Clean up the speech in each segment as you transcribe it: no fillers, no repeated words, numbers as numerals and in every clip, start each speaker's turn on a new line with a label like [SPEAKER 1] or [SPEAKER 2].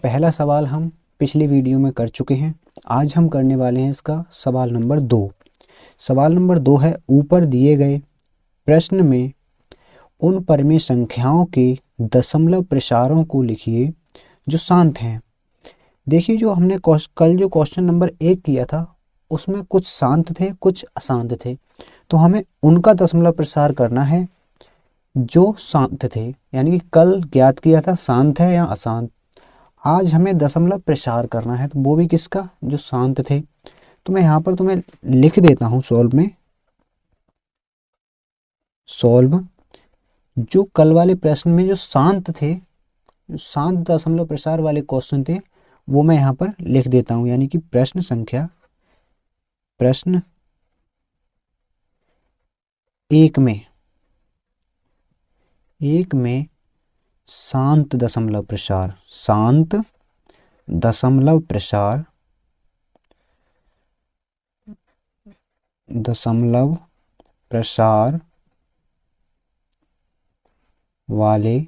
[SPEAKER 1] पहला सवाल हम पिछली वीडियो में कर चुके हैं। आज हम करने वाले हैं इसका सवाल नंबर 2। सवाल नंबर 2 है, ऊपर दिए गए प्रश्न में उन परिमेय संख्याओं के दशमलव प्रसारों को लिखिए जो शांत हैं। देखिए, जो हमने कल जो क्वेश्चन नंबर 1 किया था उसमें कुछ शांत थे, कुछ अशांत थे, तो हमें उनका दशमलव प्रसार करना है जो शांत थे। यानी कि कल ज्ञात किया था शांत है या अशांत, आज हमें दशमलव प्रसार करना है, तो वो भी किसका, जो शांत थे। तो मैं यहाँ पर तुम्हें लिख देता हूँ सॉल्व में। सॉल्व, जो कल वाले प्रश्न में जो शांत थे, जो शांत दशमलव प्रसार वाले क्वेश्चन थे, वो मैं यहाँ पर लिख देता हूँ। यानी कि प्रश्न 1 में शांत दशमलव प्रसार, शांत दशमलव प्रसार, दशमलव प्रसार वाले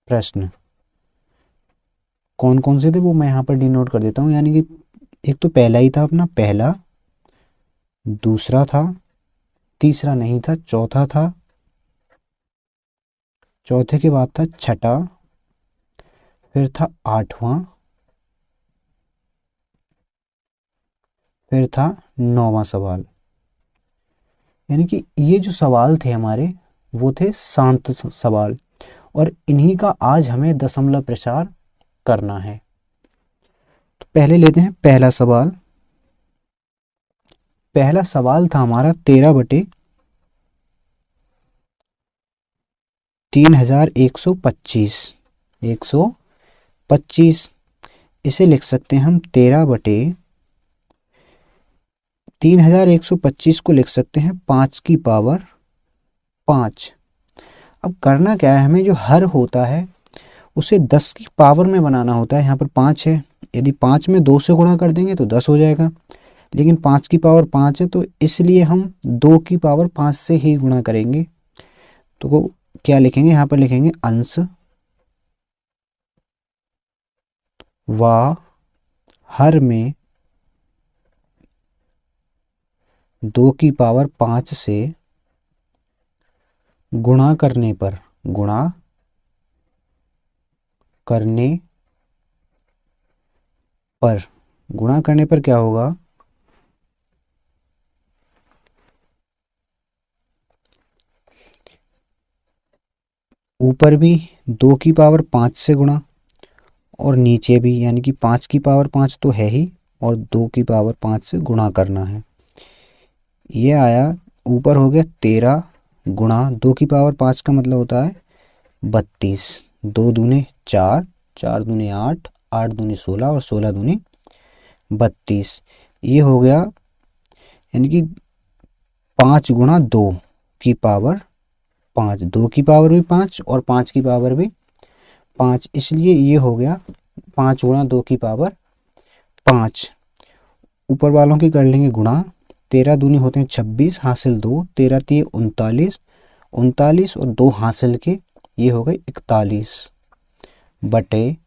[SPEAKER 1] प्रश्न कौन कौन से थे वो मैं यहाँ पर डिनोट कर देता हूँ। यानी कि एक तो पहला ही था अपना, पहला, दूसरा था, तीसरा नहीं था, चौथा था, चौथे के बाद था छठा, फिर था आठवां, फिर था 9वां सवाल। यानी कि ये जो सवाल थे हमारे वो थे शांत सवाल, और इन्हीं का आज हमें दशमलव प्रसार करना है। तो पहले लेते हैं पहला सवाल। पहला सवाल था हमारा 13/3125। 125 इसे लिख सकते हैं हम 13/3125 को लिख सकते हैं 5 की पावर 5। अब करना क्या है, हमें जो हर होता है उसे 10 की पावर में बनाना होता है। यहाँ पर 5 है, यदि 5 में 2 से गुणा कर देंगे तो 10 हो जाएगा, लेकिन 5 की पावर 5 है, तो इसलिए हम 2 की पावर 5 से ही गुणा करेंगे। तो वो क्या लिखेंगे, यहाँ पर लिखेंगे अंश व हर में 2 की पावर 5 से गुणा करने पर क्या होगा, ऊपर भी 2 की पावर 5 से गुणा और नीचे भी, यानी कि 5 की पावर 5 तो है ही और 2 की पावर 5 से गुणा करना है। ये आया, ऊपर हो गया 13 गुणा 2 की पावर 5 का मतलब होता है 32। 2 दूने 4, 4 दूने 8, 8 दूने 16 और 16 दूने 32। ये हो गया, यानी कि 5 गुणा 2 की पावर 5, 2 की पावर भी 5 और 5 की पावर भी 5, इसलिए ये हो गया 5 गुणा 2 की पावर 5। ऊपर वालों की कर लेंगे गुणा, 13 दूनी होते हैं 26, हासिल 2, 13 3 39, 39 और 2 हासिल के, ये हो गए 41 बटे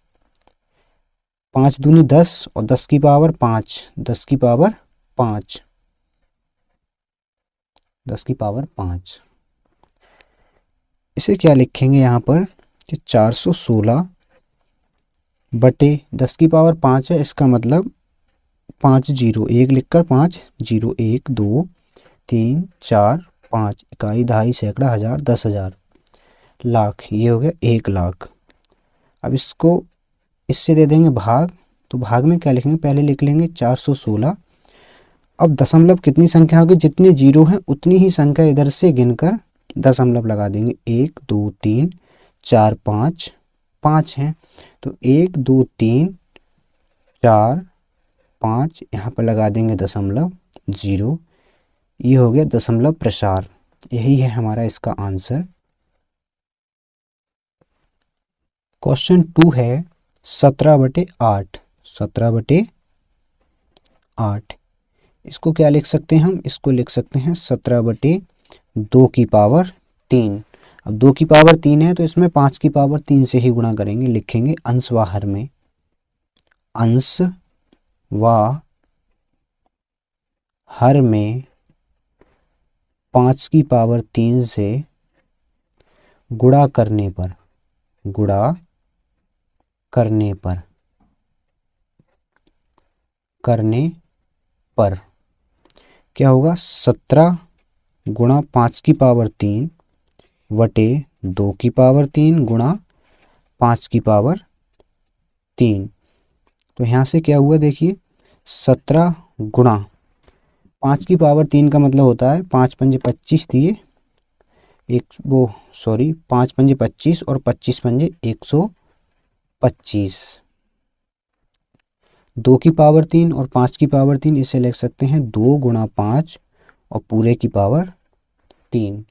[SPEAKER 1] 5 दूनी 10 और 10 की पावर 5, 10 की पावर 5, 10 की पावर 5। इसे क्या लिखेंगे यहाँ पर कि 416 बटे 10 की पावर 5 है, इसका मतलब 5 0 1 लिखकर 5 0 1 2 3 4 5, इकाई, दहाई, सैकड़ा, हजार, 10,000, लाख, ये हो गया 1 लाख। अब इसको इससे दे देंगे भाग, तो भाग में क्या लिखेंगे, पहले लिख लेंगे 416। अब दशमलव कितनी संख्या होगी, जितने जीरो हैं उतनी ही संख्या इधर से गिनकर दशमलव लगा देंगे। 1 2 3 4 5, 5 हैं, तो 1 2 3 4 5, यहाँ पर लगा देंगे दशमलव 0। ये हो गया दशमलव प्रसार। यही है हमारा इसका आंसर। क्वेश्चन 2 है 17/8। 17/8 इसको क्या लिख सकते हैं हम, इसको लिख सकते हैं 17/2 की पावर 3। अब 2 की पावर 3 है तो इसमें 5 की पावर 3 से ही गुणा करेंगे, लिखेंगे अंश व हर में, अंश व हर में 5 की पावर 3 से गुणा करने पर, गुणा करने पर, करने पर क्या होगा, 17 गुणा 5 की पावर 3 वटे 2 की पावर 3 गुणा 5 की पावर 3। तो यहाँ से क्या हुआ देखिए, 17 गुणा 5 की पावर 3 का मतलब होता है 5 पंजे 25 दिए, एक वो सॉरी 5 पंजे 25 और 25 पंजे 125। 2 की पावर 3 और 5 की पावर 3, इसे लिख सकते हैं 2 गुणा 5 और पूरे की पावर 3।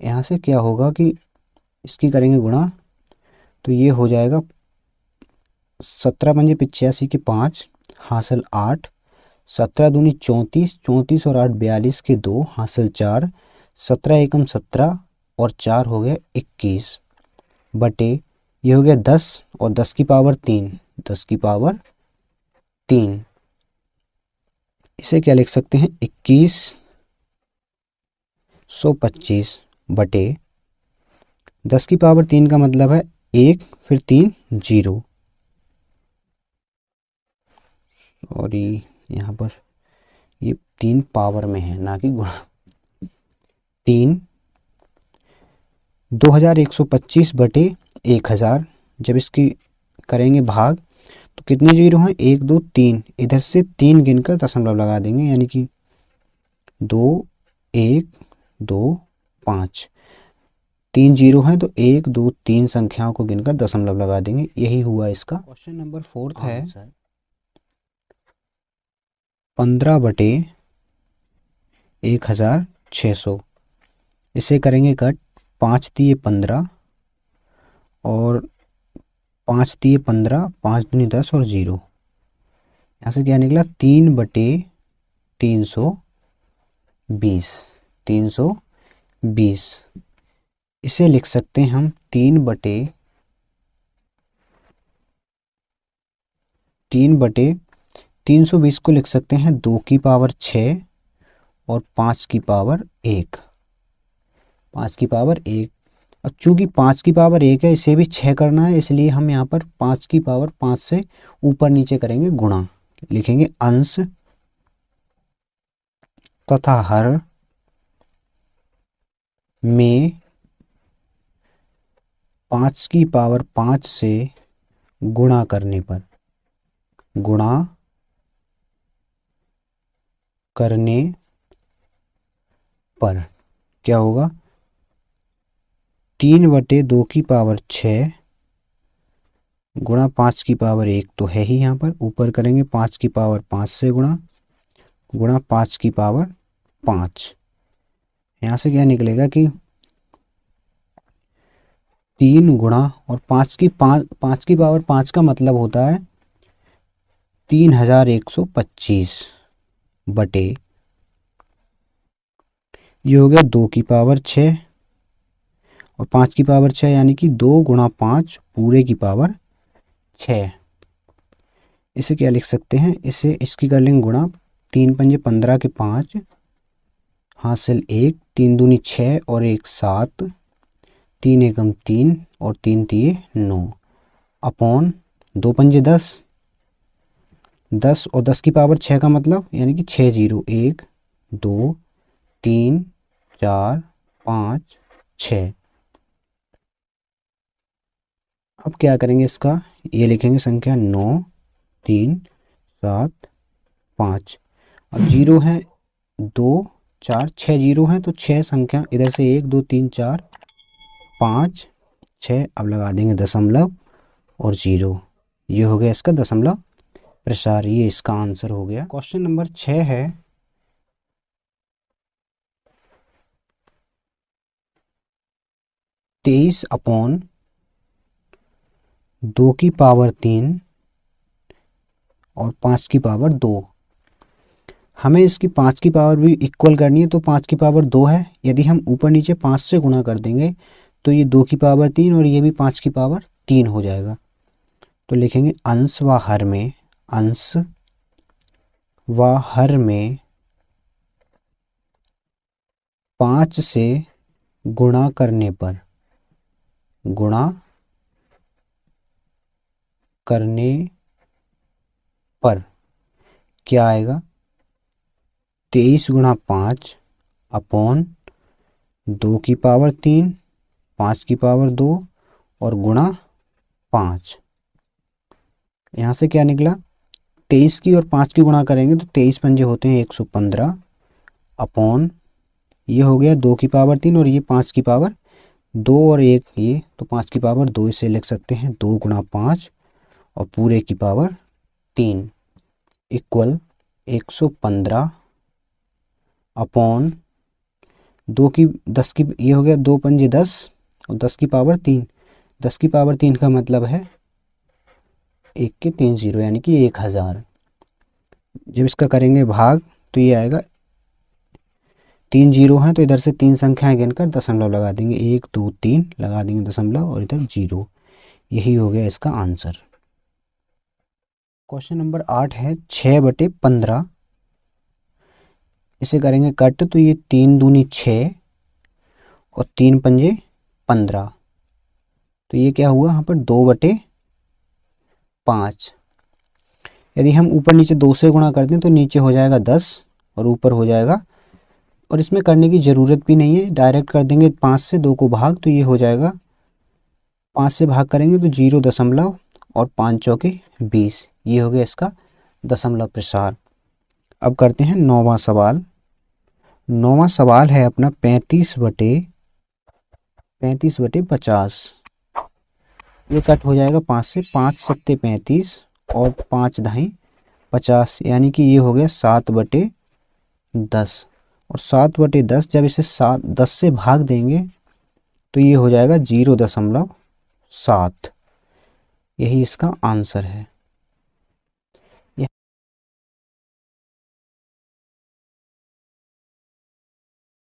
[SPEAKER 1] यहाँ से क्या होगा कि इसकी करेंगे गुणा, तो ये हो जाएगा 17 पंजे 85 के 5 हासिल 8, 17 दूनी 34, 34 और 8 42 के 2 हासिल 4, 17 एकम 17 और 4 हो गया 21 बटे ये हो गया 10 और 10 की पावर 3, 10 की पावर 3। इसे क्या लिख सकते हैं 2125 बटे 10 की पावर 3 का मतलब है 1 फिर 3 0, सॉरी यहाँ पर ये 3 पावर में है ना कि गुणा। 3 2125 बटे 1000, जब इसकी करेंगे भाग तो कितने जीरो हैं, 1 2 3, इधर से 3 गिनकर दशमलव लगा देंगे, यानी कि 2 1 2 5, 3 जीरो हैं तो 1 2 3 संख्याओं को गिनकर दशमलव लगा देंगे। यही हुआ इसका। क्वेश्चन नंबर 4 है 15 बटे 1600। इसे करेंगे कट, 5 दिए 15 और 5 दिए 15, 5 दूनी 10 और 0, यहाँ से क्या निकला 3 बटे 320, 320। इसे लिख सकते हैं हम 3 बटे 320 को लिख सकते हैं 2 की पावर 6 और 5 की पावर 1, 5 की पावर 1। अब चूंकि 5 की पावर 1 है, इसे भी 6 करना है, इसलिए हम यहाँ पर 5 की पावर 5 से ऊपर नीचे करेंगे गुणा, लिखेंगे अंश तथा हर में 5 की पावर 5 से गुणा करने पर, गुणा करने पर क्या होगा, 3 बटे 2 की पावर 6 गुणा 5 की पावर 1 तो है ही, यहाँ पर ऊपर करेंगे 5 की पावर 5 से गुणा, गुणा 5 की पावर 5। यहाँ से क्या निकलेगा कि 3 गुणा और 5 की पावर 5 का मतलब होता है 3125 बटे ये हो गया 2 की पावर 6 और 5 की पावर 6, यानी कि 2 गुणा 5 पूरे की पावर 6। इसे क्या लिख सकते हैं, इसे इसकी कर लेंगे गुणा, 3 पंजे 15 के 5 हासिल 1, 3 दूनी 6 और 1 7, 3 एकम 3 और 3 तिये 9 अपॉन 2 पंजे 10, 10 और 10 की पावर 6 का मतलब यानी कि 6 जीरो, 1 2 3 4 5 6। अब क्या करेंगे इसका, ये लिखेंगे संख्या 9 3 7 5। अब जीरो है 2 4 6 जीरो हैं तो 6 संख्या इधर से 1 2 3 4 5 6, अब लगा देंगे दशमलव और 0, ये हो गया इसका दशमलव प्रसार, ये इसका आंसर हो गया। क्वेश्चन नंबर 6 है 23 अपॉन 2 की पावर 3 और 5 की पावर 2। हमें इसकी 5 की पावर भी इक्वल करनी है, तो 5 की पावर 2 है। यदि हम ऊपर नीचे 5 से गुणा कर देंगे तो ये 2 की पावर 3 और ये भी 5 की पावर 3 हो जाएगा। तो लिखेंगे अंश व हर में, अंश व हर में 5 से गुणा करने पर, गुणा करने पर क्या आएगा, 23 गुणा 5 अपॉन 2 की पावर 3, 5 की पावर 2 और गुणा 5। यहाँ से क्या निकला, 23 की और 5 की गुणा करेंगे तो 23 पंजे होते हैं 115 अपॉन ये हो गया 2 की पावर 3 और ये 5 की पावर 2 और 1 ये, तो 5 की पावर 2 इसे लिख सकते हैं 2 गुणा 5 और पूरे की पावर 3 इक्वल 115 अपॉन 2 की 10 की, ये हो गया 2 पंजे 10 और 10 की पावर 3, 10 की पावर 3 का मतलब है 1 के 3 0 यानी कि 1000। जब इसका करेंगे भाग तो ये आएगा 3 0 हैं तो इधर से 3 संख्याएं गिनकर दशमलव लगा देंगे, 1 2 3 लगा देंगे दशमलव और इधर 0। यही हो गया इसका आंसर। क्वेश्चन नंबर 8 है 6/15। इसे करेंगे कट तो ये 3 दूनी 6 और 3 पंजे 15, तो ये क्या हुआ यहाँ पर 2/5। यदि हम ऊपर नीचे 2 से गुणा कर दें तो नीचे हो जाएगा 10 और ऊपर हो जाएगा, और इसमें करने की ज़रूरत भी नहीं है, डायरेक्ट कर देंगे 5 से 2 को भाग तो ये हो जाएगा 5 से भाग करेंगे तो 0 दशमलव और 5 चौके 20, ये हो गया इसका दशमलव प्रसार। अब करते हैं 9वां सवाल। 9वां सवाल है अपना 35/50। ये कट हो जाएगा 5 से, 5 सत्ते 35 और 5 दहाई 50, यानी कि ये हो गया 7/10। और 7/10 जब इसे 10 से भाग देंगे तो ये हो जाएगा 0.7। यही इसका आंसर है।